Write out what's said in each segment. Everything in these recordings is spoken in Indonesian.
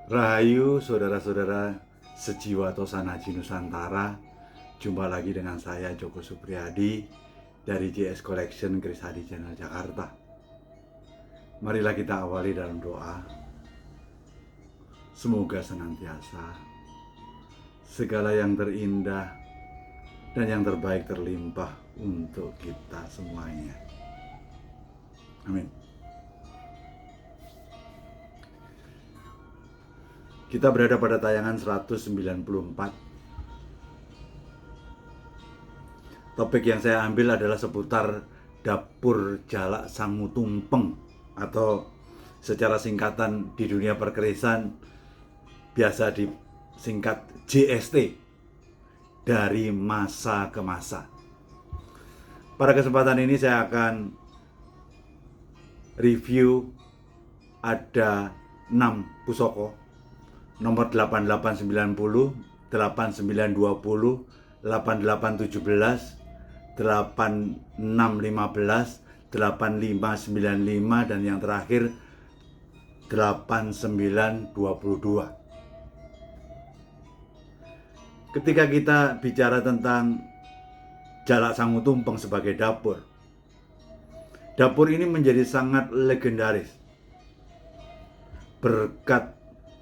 Rahayu saudara-saudara sejiwa Tosanaji Nusantara. Jumpa lagi dengan saya Joko Supriyadi dari JS Collection Kris Hadi Channel Jakarta. Marilah kita awali dalam doa. Semoga senantiasa segala yang terindah dan yang terbaik terlimpah untuk kita semuanya. Amin. Kita berada pada tayangan 194. Topik yang saya ambil adalah seputar dapur jalak sangu tumpeng, atau secara singkatan di dunia perkerisan biasa disingkat JST, dari masa ke masa. Pada kesempatan ini saya akan review ada 6 pusoko nomor 8890, 8920, 8817, 8615, 8595 dan yang terakhir 8922. Ketika kita bicara tentang jalak sangu tumpeng sebagai dapur ini menjadi sangat legendaris berkat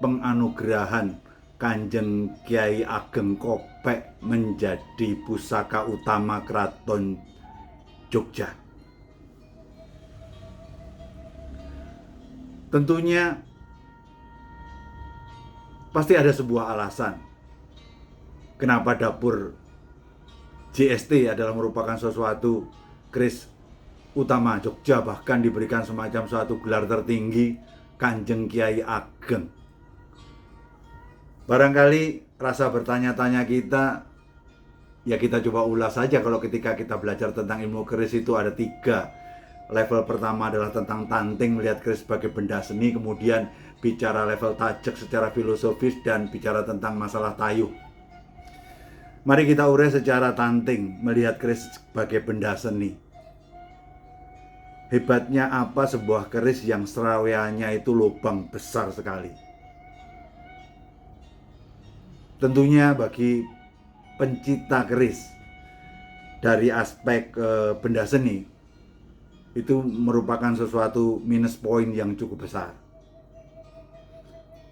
penganugerahan Kanjeng Kiai Ageng Kopek menjadi pusaka utama Keraton Jogja. Tentunya pasti ada sebuah alasan kenapa dapur JST adalah merupakan sesuatu keris utama Jogja, bahkan diberikan semacam suatu gelar tertinggi Kanjeng Kiai Ageng. Barangkali rasa bertanya-tanya kita, ya kita coba ulas saja. Kalau ketika kita belajar tentang ilmu keris itu ada 3. Level pertama adalah tentang tanting, melihat keris sebagai benda seni. Kemudian bicara level tajek secara filosofis, dan bicara tentang masalah tayuh. Mari kita urai secara tanting, melihat keris sebagai benda seni. Hebatnya apa sebuah keris yang seraweannya itu lubang besar sekali? Tentunya bagi pencipta keris, dari aspek benda seni, itu merupakan sesuatu minus point yang cukup besar.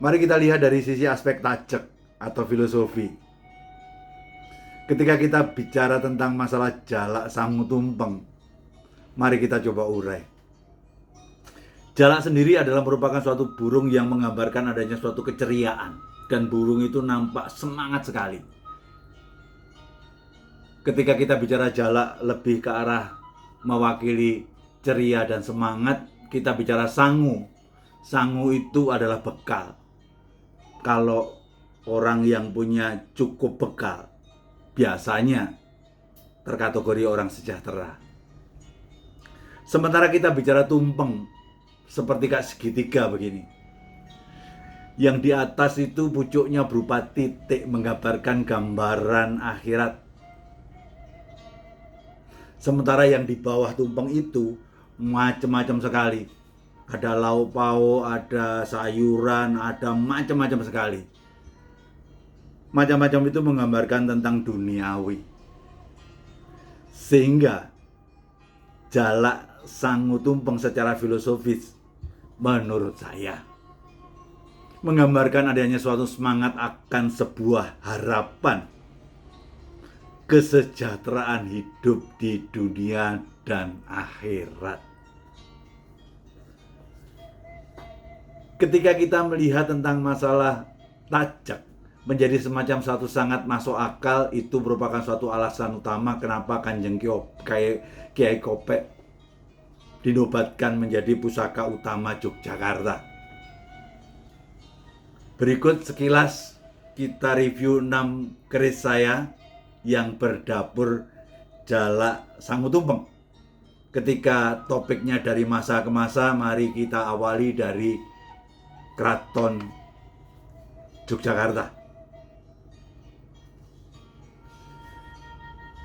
Mari kita lihat dari sisi aspek tajek atau filosofi. Ketika kita bicara tentang masalah jalak sangu tumpeng, mari kita coba urai. Jalak sendiri adalah merupakan suatu burung yang menggambarkan adanya suatu keceriaan. Dan burung itu nampak semangat sekali. Ketika kita bicara jalak lebih ke arah mewakili ceria dan semangat, kita bicara sangu. Sangu itu adalah bekal. Kalau orang yang punya cukup bekal, biasanya terkategori orang sejahtera. Sementara kita bicara tumpeng, seperti kak segitiga begini. Yang di atas itu pucuknya berupa titik, menggambarkan gambaran akhirat. Sementara yang di bawah tumpeng itu macam-macam sekali. Ada lauk pauk, ada sayuran, ada macam-macam sekali. Macam-macam itu menggambarkan tentang duniawi. Sehingga jalak sangu tumpeng secara filosofis, menurut saya, menggambarkan adanya suatu semangat akan sebuah harapan kesejahteraan hidup di dunia dan akhirat. Ketika kita melihat tentang masalah tajak menjadi semacam satu sangat masuk akal, itu merupakan suatu alasan utama kenapa Kanjeng Kiai Kopek dinobatkan menjadi pusaka utama Yogyakarta. Berikut sekilas kita review 6 keris saya yang berdapur jalak sangu tumpeng. Ketika topiknya dari masa ke masa, mari kita awali dari Keraton Yogyakarta.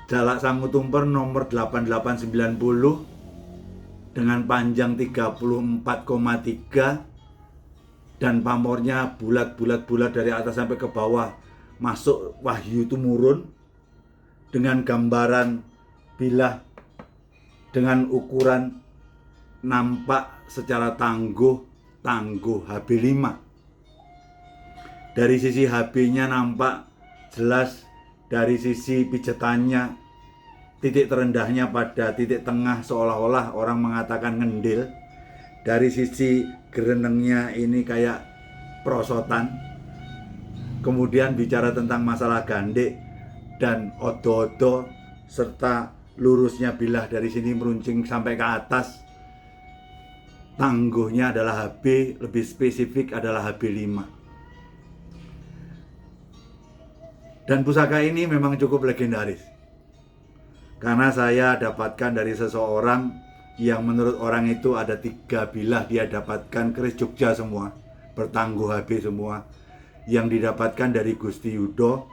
Jalak sangu tumpeng nomor 8890 dengan panjang 34,3 dan pamornya bulat dari atas sampai ke bawah, masuk Wahyu Tumurun dengan gambaran bilah dengan ukuran nampak secara tangguh HB5. Dari sisi HB-nya nampak jelas, dari sisi pijatannya titik terendahnya pada titik tengah seolah-olah orang mengatakan ngendil. Dari sisi gerenengnya ini kayak perosotan. Kemudian bicara tentang masalah gandek dan odo-odo serta lurusnya bilah dari sini meruncing sampai ke atas. Tangguhnya adalah HB, lebih spesifik adalah HB5. Dan pusaka ini memang cukup legendaris. Karena saya dapatkan dari seseorang yang menurut orang itu ada 3 bilah dia dapatkan keris Jogja semua, bertangguh HB semua, yang didapatkan dari Gusti Yudo,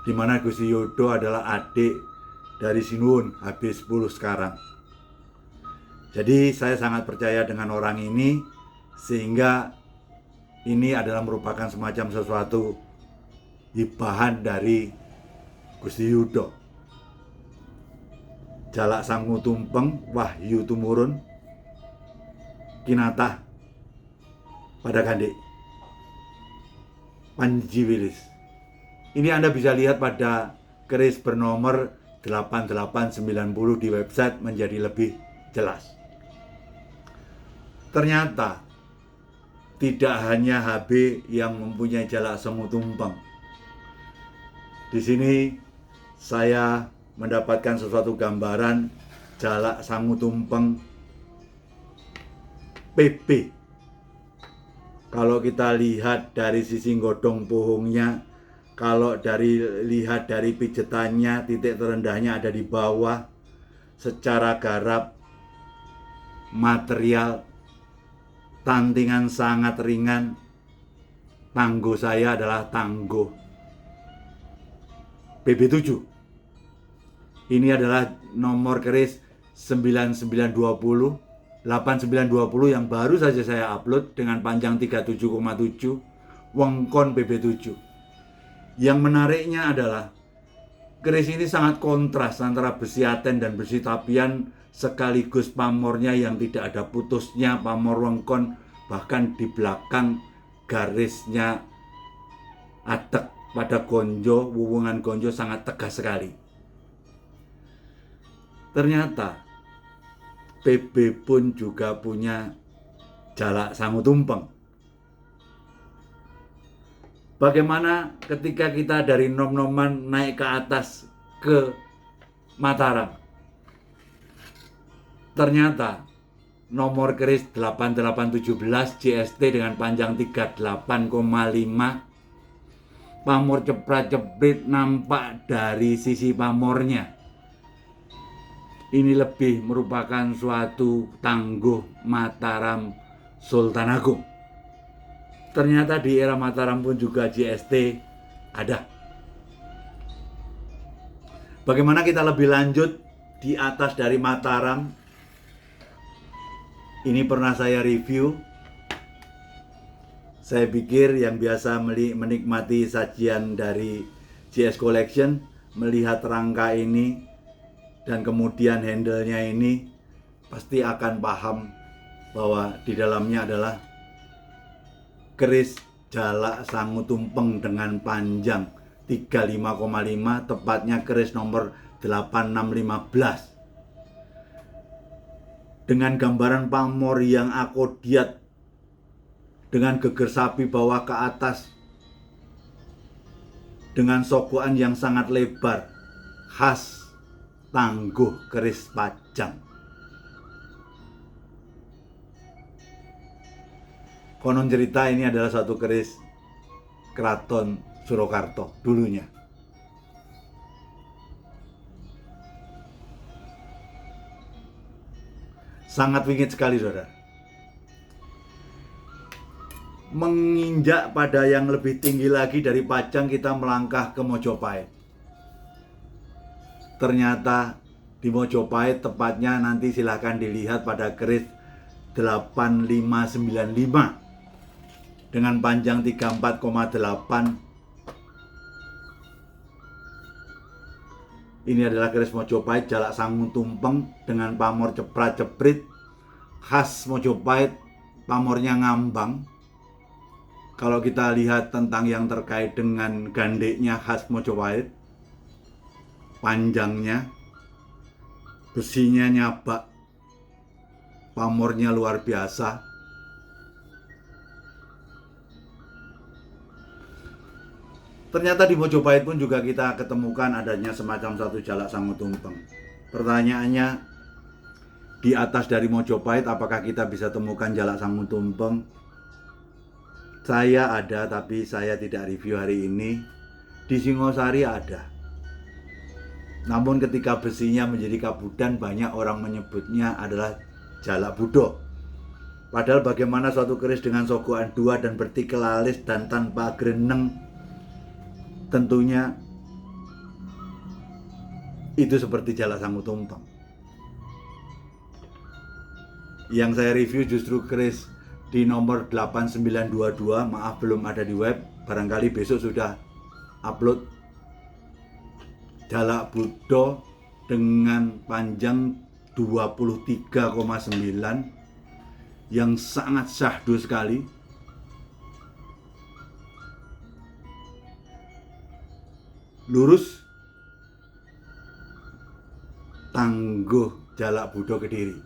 di mana Gusti Yudo adalah adik dari Sinuhun HB10 sekarang. Jadi saya sangat percaya dengan orang ini, sehingga ini adalah merupakan semacam sesuatu hibahan dari Gusti Yudo. Jalak Sangu Tumpeng, Wahyu Tumurun, Kinatah pada Gandek, Panji Wilis. Ini Anda bisa lihat pada keris bernomor 8890 di website menjadi lebih jelas. Ternyata tidak hanya HB yang mempunyai jalak sangu tumpeng. Di sini saya mendapatkan sesuatu gambaran jalak sangu tumpeng PB. Kalau kita lihat dari sisi godong pohongnya, kalau lihat dari pijetannya, titik terendahnya ada di bawah. Secara garap, material, tantingan sangat ringan. Tangguh saya adalah tangguh PB7. Ini adalah nomor keris 9920, 8920 yang baru saja saya upload dengan panjang 37,7, wengkon PB7. Yang menariknya adalah keris ini sangat kontras antara besi aten dan besi tapian, sekaligus pamornya yang tidak ada putusnya, pamor wengkon, bahkan di belakang garisnya atek pada gonjo, wuwungan gonjo sangat tegas sekali. Ternyata PB pun juga punya jalak sangu tumpeng. Bagaimana ketika kita dari nom-noman naik ke atas ke Mataram? Ternyata nomor keris 8817 JST dengan panjang 38,5, pamor ceprat-ceprit nampak dari sisi pamornya. Ini lebih merupakan suatu tangguh Mataram Sultan Agung. Ternyata di era Mataram pun juga JST ada. Bagaimana kita lebih lanjut di atas dari Mataram? Ini pernah saya review. Saya pikir yang biasa menikmati sajian dari JS Collection, melihat rangka ini dan kemudian handle-nya ini, pasti akan paham bahwa di dalamnya adalah keris jalak sangu tumpeng dengan panjang 35,5, tepatnya keris nomor 8615. Dengan gambaran pamor yang akodiat, dengan geger sapi bawah ke atas, dengan sogokan yang sangat lebar, khas tangguh keris Pajang. Konon cerita ini adalah satu keris Keraton Surakarta dulunya. Sangat wingit sekali, saudara. Menginjak pada yang lebih tinggi lagi dari Pajang, kita melangkah ke Mojopahit. Ternyata di Mojopahit, tepatnya nanti silahkan dilihat pada keris 8595. dengan panjang 34,8. Ini adalah keris Mojopahit Jalak Sangu Tumpeng dengan pamor ceprat-ceprit khas Mojopahit, pamornya ngambang. Kalau kita lihat tentang yang terkait dengan gandeknya khas Mojopahit, panjangnya, besinya nyabak, pamornya luar biasa. Ternyata di Mojopahit pun juga kita ketemukan adanya semacam satu Jalak Sangu Tumpeng. Pertanyaannya, di atas dari Mojopahit apakah kita bisa temukan Jalak Sangu Tumpeng? Saya ada, tapi saya tidak review hari ini. Di Singosari ada. Namun ketika besinya menjadi kabudan, banyak orang menyebutnya adalah Jalak Budo. Padahal bagaimana suatu keris dengan sogokan 2 dan bertikel alis dan tanpa greneng, tentunya itu seperti Jalak Sangu Tumpeng. Yang saya review justru keris di nomor 8922, maaf belum ada di web, barangkali besok sudah upload. Jalak Budo dengan panjang 23,9 yang sangat syahdu sekali. Lurus, tangguh Jalak Budo Kediri.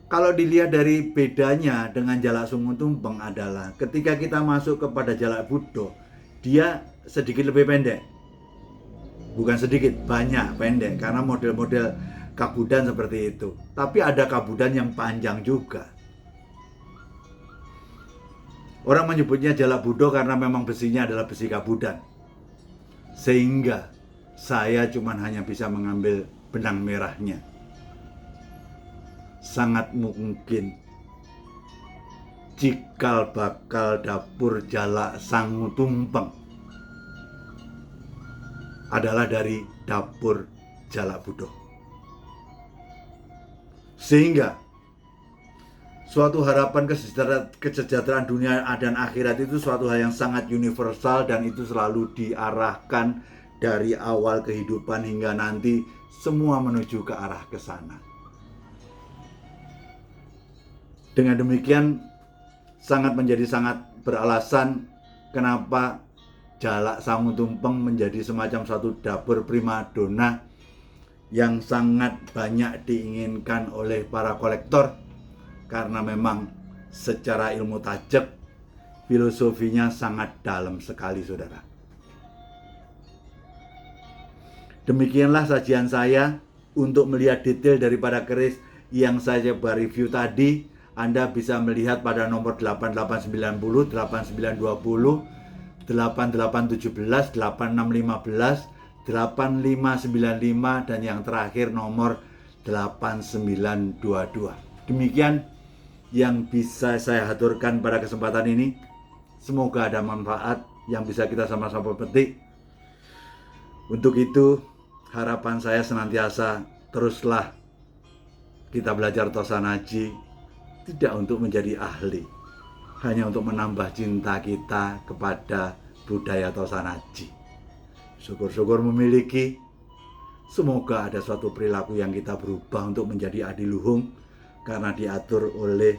Kalau dilihat dari bedanya dengan Jalak Sangu Tumpeng adalah ketika kita masuk kepada Jalak Budo, dia sedikit lebih pendek. Bukan sedikit, banyak pendek, karena model-model kabudan seperti itu. Tapi ada kabudan yang panjang juga. Orang menyebutnya Jalak Budo karena memang besinya adalah besi kabudan. Sehingga saya cuma hanya bisa mengambil benang merahnya. Sangat mungkin cikal bakal dapur Jalak Sangu Tumpeng adalah dari dapur Jalak Budo. Sehingga suatu harapan kesejahteraan dunia dan akhirat itu suatu hal yang sangat universal, dan itu selalu diarahkan dari awal kehidupan hingga nanti semua menuju ke arah ke sana. Dengan demikian sangat beralasan kenapa Jalak Sangu Tumpeng menjadi semacam satu dapur primadona yang sangat banyak diinginkan oleh para kolektor, karena memang secara ilmu tajek filosofinya sangat dalam sekali, saudara. Demikianlah sajian saya untuk melihat detail daripada keris yang saya coba review tadi. Anda bisa melihat pada nomor 8890, 8920, 8817, 8615, 8595, dan yang terakhir nomor 8922. Demikian yang bisa saya haturkan pada kesempatan ini. Semoga ada manfaat yang bisa kita sama-sama petik. Untuk itu, harapan saya senantiasa teruslah kita belajar Tosanaji, tidak untuk menjadi ahli, hanya untuk menambah cinta kita kepada budaya Tosanaji. Syukur-syukur memiliki. Semoga ada suatu perilaku yang kita berubah untuk menjadi adiluhung, karena diatur oleh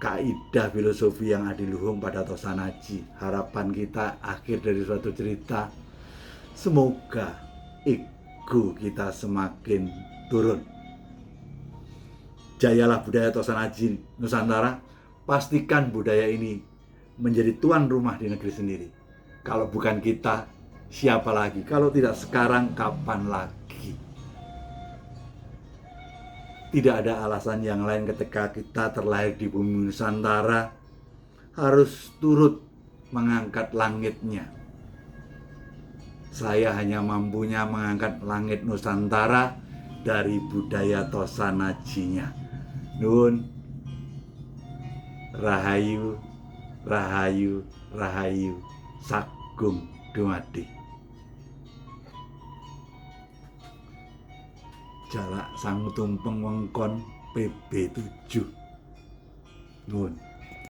kaidah filosofi yang adiluhung pada Tosanaji. Harapan kita akhir dari suatu cerita, semoga ego kita semakin turun. Jayalah budaya Tosanaji Nusantara. Pastikan budaya ini menjadi tuan rumah di negeri sendiri. Kalau bukan kita, siapa lagi? Kalau tidak sekarang, kapan lagi? Tidak ada alasan yang lain ketika kita terlahir di bumi Nusantara harus turut mengangkat langitnya. Saya hanya mampunya mengangkat langit Nusantara dari budaya Tosanajinya. Nun, Rahayu, Rahayu, Rahayu, Sagung Dumadi. Jalak Sangu Tumpeng Wengkon PB7. Nun.